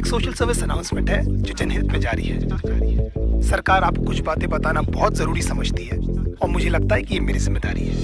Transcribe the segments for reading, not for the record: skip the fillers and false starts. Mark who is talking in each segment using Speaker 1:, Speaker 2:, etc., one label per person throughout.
Speaker 1: एक social service announcement है जो जनहित में जारी है। सरकार आपको कुछ बातें बताना बहुत जरूरी समझती है और मुझे लगता है कि ये मेरी जिम्मेदारी है।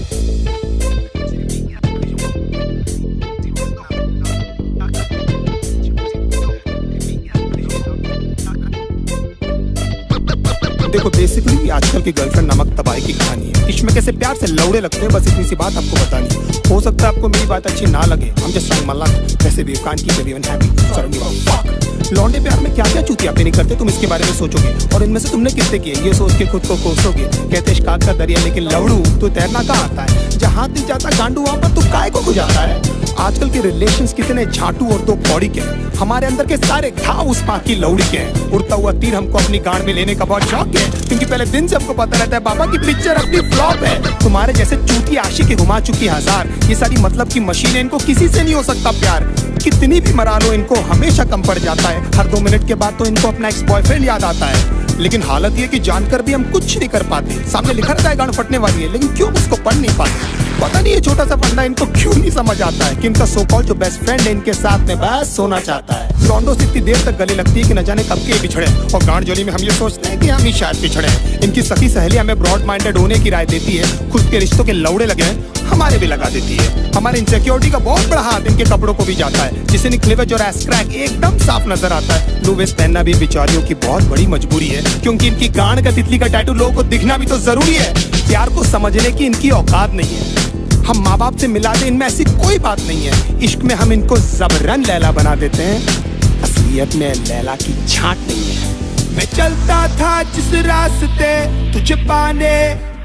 Speaker 1: देखो बेसिकली आजकल की गर्लफ्रेंड नामक तबाही की कहानी है। इसमें कैसे प्यार से लौड़े लगते हैं, बस इतनी सी बात आपको बतानी है। हो सकता है आपको मेरी बात अच्छी ना लगे, हम जस्ट ट्राइंग माय लक। वैसे भी you can't keep everyone happy, so don't give a fuck. लौंडे प्यार में क्या क्या चूतियापे नहीं करते, तुम इसके बारे में सोचोगे और इनमें से तुमने कितने किए ये सोच के खुद को कोसोगे। कहते इश्क का दरिया लेकिन लवड़ू तो तैरना कहाँ आता है, जहाँ दिल जाता गांडू वहाँ पर तू काय को गुजारता है। आजकल के रिलेशंस कितने झाटू और दो कौड़ी के, हमारे अंदर के सारे घाव उस माँ की लौड़ी के। उड़ता हुआ तीर हमको अपनी गांड में लेने का बहुत शौक है, क्योंकि पहले दिन से हमको पता रहता है बाबा की पिक्चर अपनी फ्लॉप है। तुम्हारे जैसे चूती आशिक घुमा चुकी हजार, ये सारी मतलब की मशीनें, इनको किसी से नहीं हो सकता प्यार। कितनी भी मरा लो इनको हमेशा कम पड़ जाता है। हर 2 मिनट के बाद तो इनको अपना एक्स बॉयफ्रेंड याद आता है। लेकिन हालत ये कि जानकर भी हम कुछ नहीं कर पाते। सामने लिखा रहता है गांड फटने वाली है, लेकिन क्यों उसको पढ़ नहीं पाते। पता नहीं ये छोटा सा फंडा इनको क्यों नहीं समझ आता है कि इनका सो कॉल जो बेस्ट फ्रेंड है इनके साथ में बस सोना चाहता है। लॉन्डो से इतनी देर तक गले लगती है कि न जाने कब के बिछड़े, और गांड जोली में हम ये सोचते हैं कि हम ही शायद पिछड़े। इनकी सखी सहेली हमें ब्रॉड माइंडेड होने की राय देती है, खुद के रिश्तों के लौड़े लगे हमारे भी लगा देती है। हमारे इनसिक्योरिटी का बहुत बड़ा हाथ इनके कपड़ों को भी जाता है, जिसे निकलेवेज और एस क्रैक एकदम साफ नजर आता है। लो वेस्ट पहनना भी बेचारियों की बहुत बड़ी मजबूरी है, क्योंकि इनकी गांड का तितली का टैटू लोगों को दिखना भी तो जरूरी है। प्यार को समझने की इनकी औकात नहीं है, हम माँ बाप से मिला दे इनमें ऐसी कोई बात नहीं है। इश्क में हम इनको जबरन लैला बना देते हैं, असलियत में लैला की छांट नहीं है। मैं चलता था जिस रास्ते तुझे पाने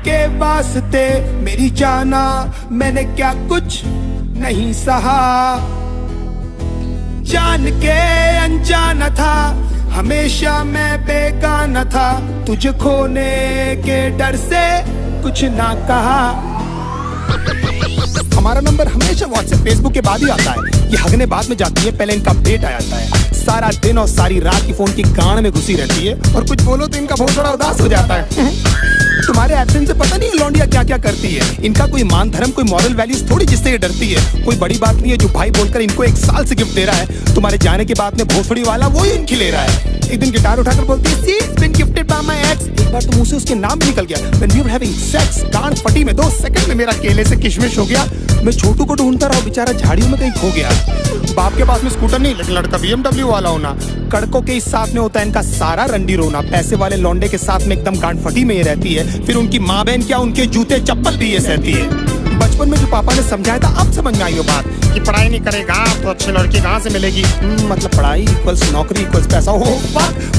Speaker 1: के वास्ते, मेरी जाना मैंने क्या कुछ नहीं सहा। जान के अनजाना था, हमेशा मैं बेगाना था, तुझे खोने के डर से कुछ ना कहा। हमारा नंबर हमेशा व्हाट्सएप फेसबुक के बाद ही आता है, ये हगने बाद में जाती है, पहले इनका अपडेट आ जाता है। सारा दिन और सारी रात की फोन की गांड में घुसी रहती है, और कुछ बोलो तो इनका बहुत बड़ा उदास हो जाता है। तुम्हारे एब्सेंस से पता नहीं लौंडिया क्या क्या करती है। इनका कोई मान धर्म कोई मॉरल वैल्यूज थोड़ी जिससे ये डरती है। कोई बड़ी बात नहीं है जो भाई बोलकर इनको 1 साल से गिफ्ट दे रहा है, तुम्हारे जाने के बाद में भोसड़ी वाला वो ही इनकी ले रहा है। एक दिन गिटार उठाकर बोलती है see it's been gifted by my ex, एक बार तो मुंह से उसके नाम भी निकल गया। When we were having sex, गांड फटी में 2 सेकंड में मेरा केले से किशमिश हो गया। मैं छोटू को ढूंढता रहा, बेचारा झाड़ियों में कहीं खो गया। बाप के पास में स्कूटर नहीं, लेकिन लड़का BMW वाला होना। कड़कों के इस साथ में होता है इनका सारा रंडी रोना। पैसे वाले लौंडे के साथ में एकदम गांड फटी में ये रहती है, फिर उनकी माँ बहन क्या उनके जूते चप्पल भी ये सहती है। बचपन में जो पापा ने समझाया था अब समझ में आई वो बात कि पढ़ाई नहीं करेगा तो अच्छी लड़की कहाँ से मिलेगी। मतलब पढ़ाई इक्वल्स नौकरी इक्वल्स पैसा। हो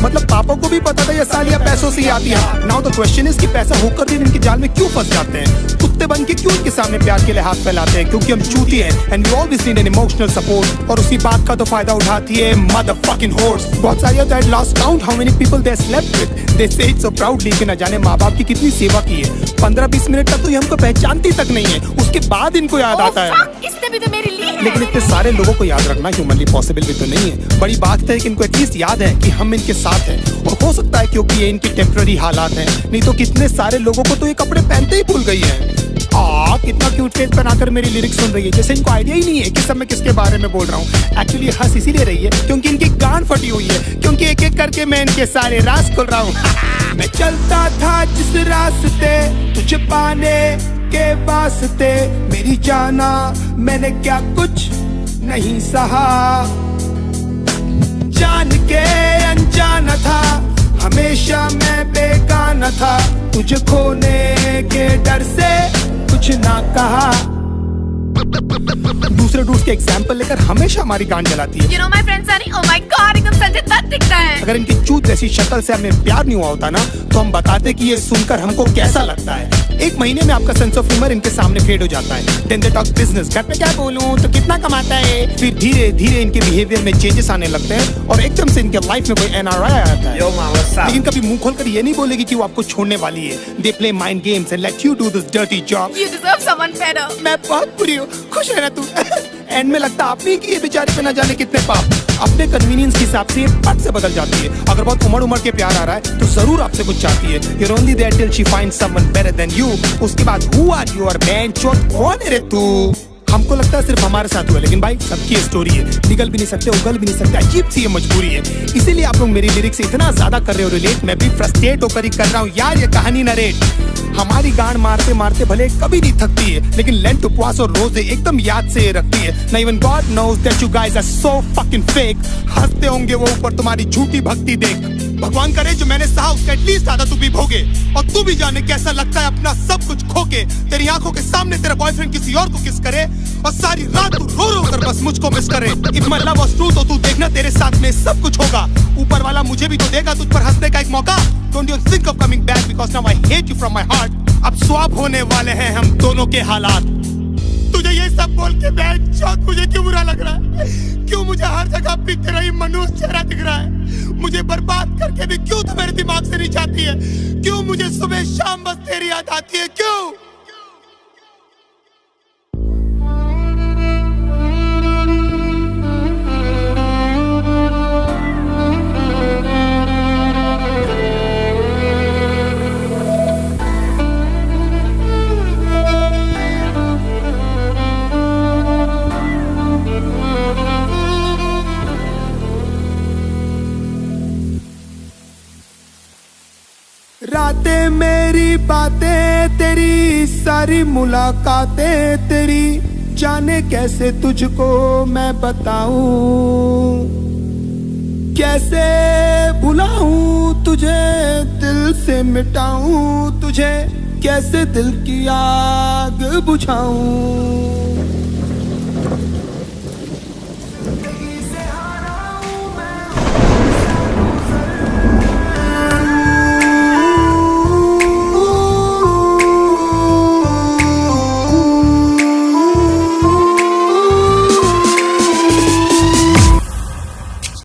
Speaker 1: मतलब पापा को भी पता था ये सालियाँ पैसों से ही आती है। नाउ द क्वेश्चन इज कि पैसा होकर भी इनके जाल में क्यों फंस जाते हैं। कुत्ते बन के क्यों इनके सामने प्यार के लिए हाथ फैलाते हैं, क्योंकि हम चूती हैं and we always need an emotional support. और उसी बात का तो फायदा उठाती है मदरफकिंग होर्स। बहुत सारी होता है lost count how many people they slept with, they say it so proudly कि न जाने माँ बाप की कितनी सेवा की है। 15-20 मिनट तक तो ये हमको पहचानती तक नहीं है, उसके बाद इनको याद आता है।
Speaker 2: इसने भी तो मेरे लिए है।
Speaker 1: लेकिन इतने सारे लोगों को याद रखना ह्यूमनली पॉसिबल भी तो नहीं है। बड़ी बात है कि इनको एटलीस्ट याद है कि हम इनके साथ हैं, और हो सकता है क्योंकि ये इनकी टेम्पररी हालात हैं, नहीं तो कितने सारे लोगों को तो ये कपड़े पहनते ही भूल गई है। कितना क्यूट फेस बनाकर मेरी लिरिक्स सुन रही है, जैसे इनको आइडिया ही नहीं है कि सब मैं किसके बारे में बोल रहा हूँ। एक्चुअली हंस इसीलिए रही है क्योंकि इनकी गांड फटी हुई है, क्योंकि एक एक करके मैं इनके सारे राज खोल रहा हूँ। मैं चलता था जिस रास्ते तुझे पाने के वास्ते, मेरी जाना मैंने क्या कुछ नहीं सहा। जान के अनजाना था, हमेशा मैं बेगाना था, तुझे खोने के डर से कुछ ना कहा। दूसरे डूड्स के एग्जाम्पल लेकर हमेशा हमारी गांड जलाती है।
Speaker 2: You know my friend Sunny, oh my God, एकदम संजय दत्त दिखता है।
Speaker 1: अगर इनकी चूत जैसी शक्ल से हमें प्यार नहीं हुआ होता ना, तो हम बताते कि ये सुनकर हमको कैसा लगता है। 1 महीने में आपका सेंस ऑफ ह्यूमर इनके सामने फेड हो जाता है। देन दे टॉक बिजनेस, घर पे क्या बोलूं तो कितना कमाता है। फिर धीरे धीरे इनके बिहेवियर में चेंजेस आने लगते हैं, और एकदम से इनके लाइफ में कोई NRI आ जाता है। लेकिन कभी मुंह खोलकर ये नहीं बोलेगी कि वो आपको छोड़ने वाली है। They play mind games and let you do this dirty job.
Speaker 2: You deserve someone better.
Speaker 1: मैं बहुत बुरी हूँ, खुश रहना तू। एंड में लगता आपने कि ये बेचारे पे ना जाने कितने पाप अपने कन्वीनियंस के हिसाब से पट से बदल जाती है। अगर बहुत उमड़ के प्यार आ रहा है तो जरूर आपसे कुछ चाहती है। You're only there till she finds someone better than you। उसके बाद who are you और बैंड चोट कौन है रे तू। हमको लगता है सिर्फ हमारे साथ हुआ, लेकिन भाई सबकी स्टोरी है। निकल भी नहीं सकते, उगल भी नहीं सकते, अजीब सी ये मजबूरी है। इसीलिए आप लोग मेरी लिरिक्स से इतना ज्यादा कर रहे हो रिलेट, मैं भी फ्रस्ट्रेट होकर ही कर रहा हूँ यार ये कहानी नरेट। हमारी गांड मारते मारते भले कभी नहीं थकती है, लेकिन लेंट, उपवास और रोजे एकदम याद से रखती है ना। Even God knows that you guys are so fucking fake. हंसते होंगे वो ऊपर तुम्हारी झूठी भक्ति देख। भगवान करे जो मैंने सहा उसका एटलीस्ट आधा तू भी भोगे, और तू भी जाने कैसा लगता है अपना सब कुछ खोके। तेरी आंखों के सामने तेरा बॉयफ्रेंड किसी और को किस करे, और सारी रात तू रो रो कर बस मुझको मिस करे। If my love was true तो तू देखना तेरे साथ में सब कुछ होगा। ऊपर वाला मुझे भी तो देगा तुझ पर हंसने का एक मौका। Don't you think of coming back because now I hate you from my heart। अब स्वैप होने वाले हैं हम दोनों के हालात। तुझे ये सब बोल के बेंचौत मुझे क्यों बुरा लग रहा है? क्यों मुझे हर जगह भी तेरा ही मनुष्य चेहरा दिख रहा है? मुझे बर्बाद करके भी क्यों तो मेरे दिमाग से नहीं जाती है? क्यों मुझे सुबह शाम बस तेरी याद आती है? क्यों? रातें मेरी बातें तेरी, सारी मुलाकातें तेरी, जाने कैसे तुझको मैं बताऊं, कैसे भुलाऊं तुझे, दिल से मिटाऊं तुझे, कैसे दिल की आग बुझाऊं।